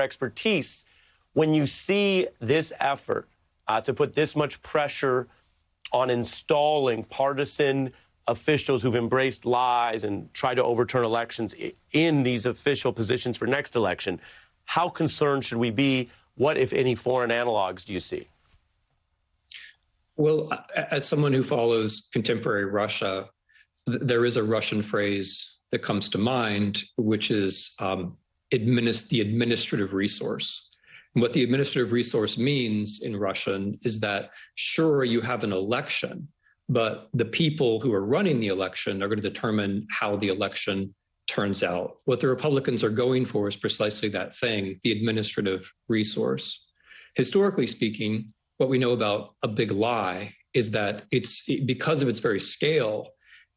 expertise. When you see this effort to put this much pressure on installing partisan officials who've embraced lies and tried to overturn elections in these official positions for next election, how concerned should we be? What, if any, foreign analogs do you see? Well, as someone who follows contemporary Russia, there is a Russian phrase that comes to mind, which is the administrative resource. And what the administrative resource means in Russian is that, sure, you have an election, but the people who are running the election are going to determine how the election turns out. What the Republicans are going for is precisely that thing, the administrative resource. Historically speaking, what we know about a big lie is that because of its very scale,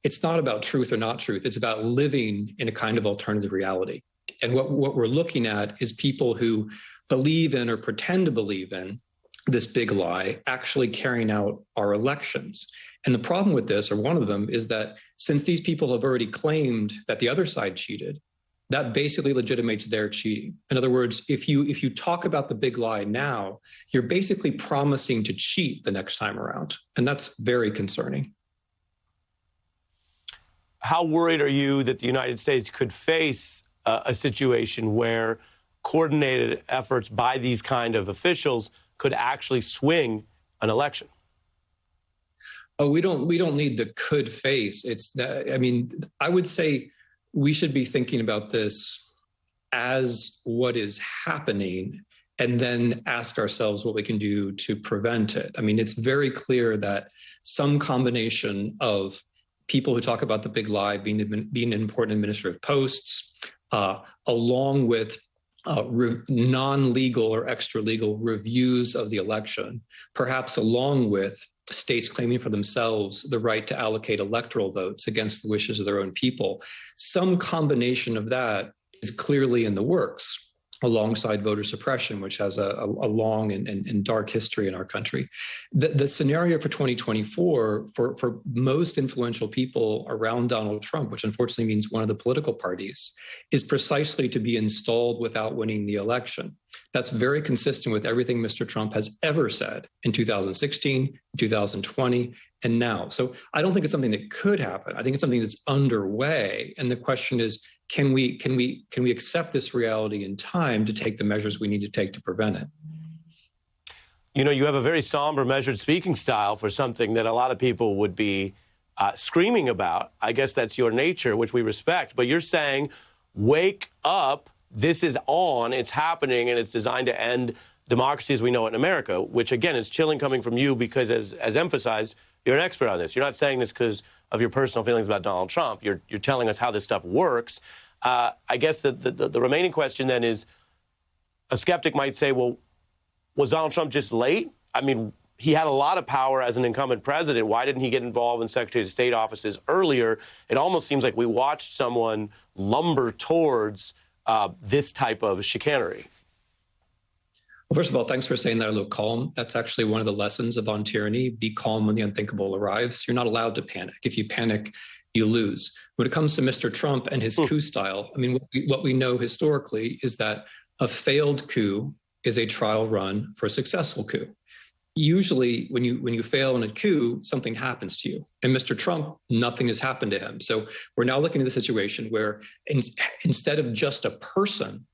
it's not about truth or not truth. It's about living in a kind of alternative reality. And what we're looking at is people who believe in or pretend to believe in this big lie actually carrying out our elections. And the problem with this, or one of them, is that since these people have already claimed that the other side cheated, that basically legitimates their cheating. In other words, if you talk about the big lie now, you're basically promising to cheat the next time around. And that's very concerning. How worried are you that the United States could face a situation where coordinated efforts by these kind of officials could actually swing an election? Oh, we don't need the could face. It's that, I mean, I would say we should be thinking about this as what is happening and then ask ourselves what we can do to prevent it. I mean, it's very clear that some combination of people who talk about the big lie being in important administrative posts, along with non-legal or extra-legal reviews of the election, perhaps along with states claiming for themselves the right to allocate electoral votes against the wishes of their own people. Some combination of that is clearly in the works, alongside voter suppression, which has a long and dark history in our country. The scenario for 2024 for most influential people around Donald Trump, which unfortunately means one of the political parties, is precisely to be installed without winning the election. That's very consistent with everything Mr. Trump has ever said in 2016, 2020, and now. So I don't think it's something that could happen. I think it's something that's underway. And the question is, can we accept this reality in time to take the measures we need to take to prevent it? You know, you have a very somber, measured speaking style for something that a lot of people would be screaming about. I guess that's your nature, which we respect. But you're saying, wake up. This is on, it's happening, and it's designed to end democracy as we know it in America, which, again, is chilling coming from you because, as emphasized, you're an expert on this. You're not saying this because of your personal feelings about Donald Trump. You're telling us how this stuff works. I guess the remaining question then is, a skeptic might say, well, was Donald Trump just late? I mean, he had a lot of power as an incumbent president. Why didn't he get involved in Secretary of State offices earlier? It almost seems like we watched someone lumber towards this type of chicanery. Well, first of all, thanks for saying that I look calm. That's actually one of the lessons of On Tyranny. Be calm when the unthinkable arrives. You're not allowed to panic. If you panic, you lose. When it comes to Mr. Trump and his coup style, I mean, what we know historically is that a failed coup is a trial run for a successful coup. Usually, when you fail in a coup, something happens to you. And Mr. Trump, nothing has happened to him. So we're now looking at the situation where instead of just a person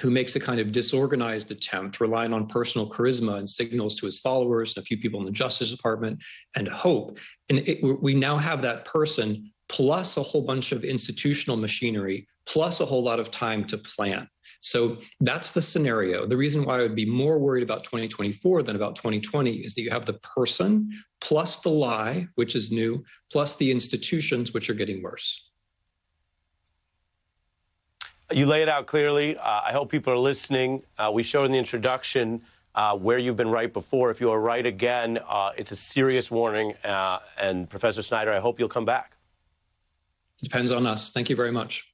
who makes a kind of disorganized attempt, relying on personal charisma and signals to his followers and a few people in the Justice Department and hope, and we now have that person plus a whole bunch of institutional machinery, plus a whole lot of time to plan. So that's the scenario. The reason why I would be more worried about 2024 than about 2020 is that you have the person plus the lie, which is new, plus the institutions, which are getting worse. You lay it out clearly. I hope people are listening. We showed in the introduction where you've been right before. If you are right again, it's a serious warning. And Professor Snyder, I hope you'll come back. It depends on us. Thank you very much.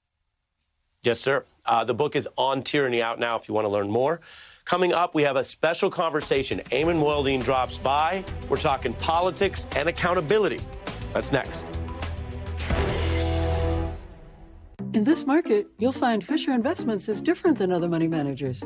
Yes, sir. The book is On Tyranny, out now if you want to learn more. Coming up, we have a special conversation. Eamon Moildeen drops by. We're talking politics and accountability. That's next. In this market, you'll find Fisher Investments is different than other money managers.